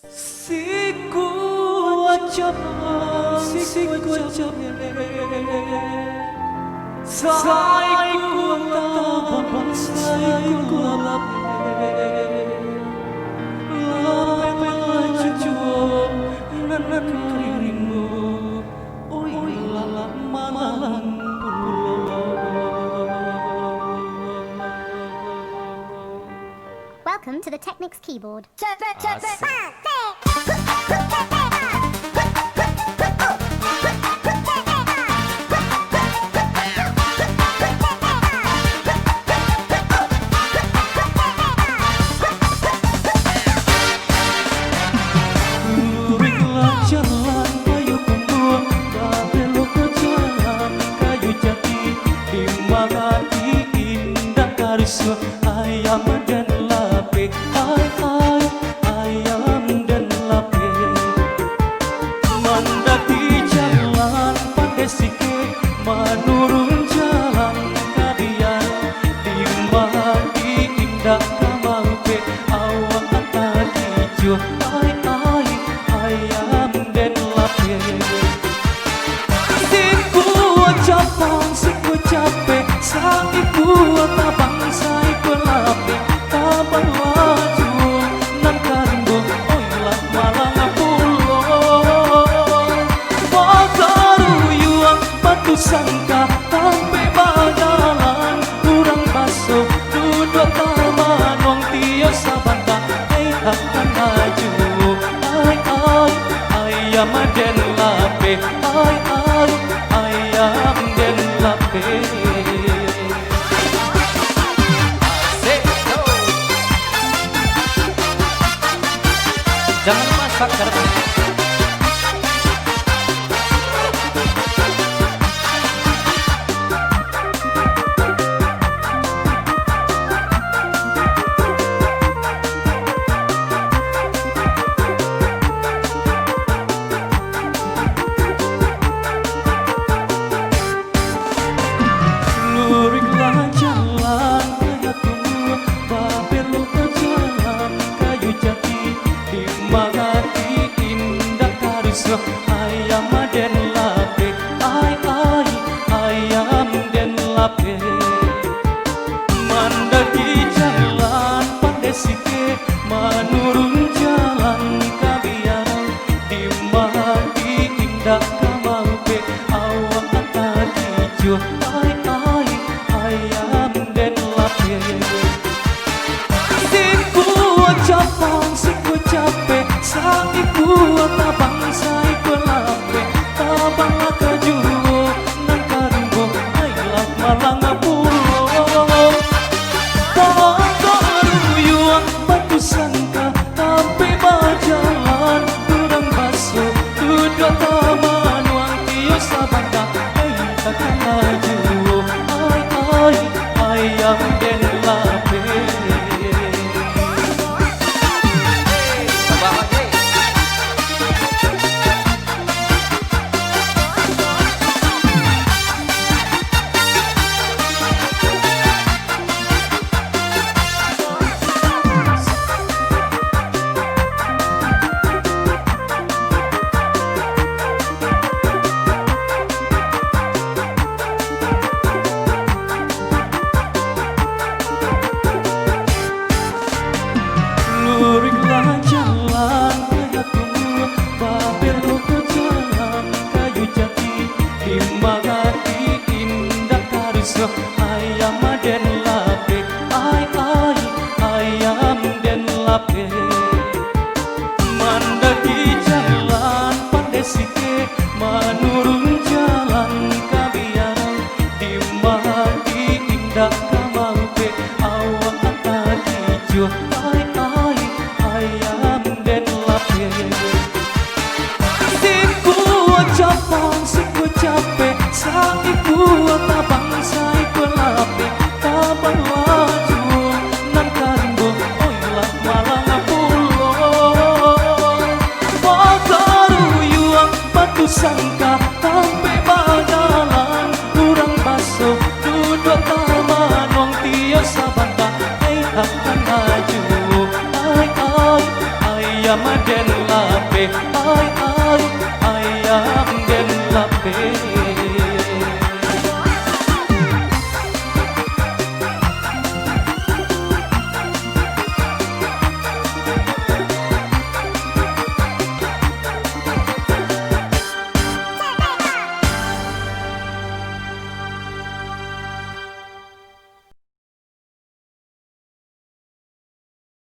Siku wajab Saiku tabang saiku lape Lape lajujuo nanan kirimu Oi lalak malang Welcome to the Technics keyboard. Jalan kayu kumbul, belok ke jalan kayu jati, di mana indah karisma ayam dan lape, ayam dan lape. Mendaki jalan pandai sikit, menurun jalan kalian, di mana indah kamape, awak tak hijau, ayam dan lape. Siku capek, saiku tabang saiku lape, tabang laju nan karimbo, oi lah malang pulo. Pagaruyuang batu sangka, sampai badalan kurang basuh, duduk taman wong tio sabanta, akan maju, ayam dan lape, ayam dan lape. Jangan masak garam. Luriklah jalan kayu kumbul, belok ke jalan kayu jati, di mana indah karisma ayam dan lape, ayam dan lape. Mendaki jalan pandai sikit, menurun jalan kabian, di mana indah kamape, awak tak hijau, ayam dan lape. Siku capek, saiku tabang saiku lape, tabang lakajuo nan karimbo, ailah malang pulo. Pagaruyuang batu sangka, sampai bajalan kurang basuh, duduk taman wang tio sabanta, takkan maju, ayam dan lape. Luriklah jalan kayu kumbul, belok ke jalan kayu jati, di mana indah karisma ayam dan lape, ayam dan lape. Mendaki jalan pandai sikit, menurun jalan kabian, di mana indah kamape, awak tak hijau, ayam dan lape. Siku capek, saiku tabang saiku lape,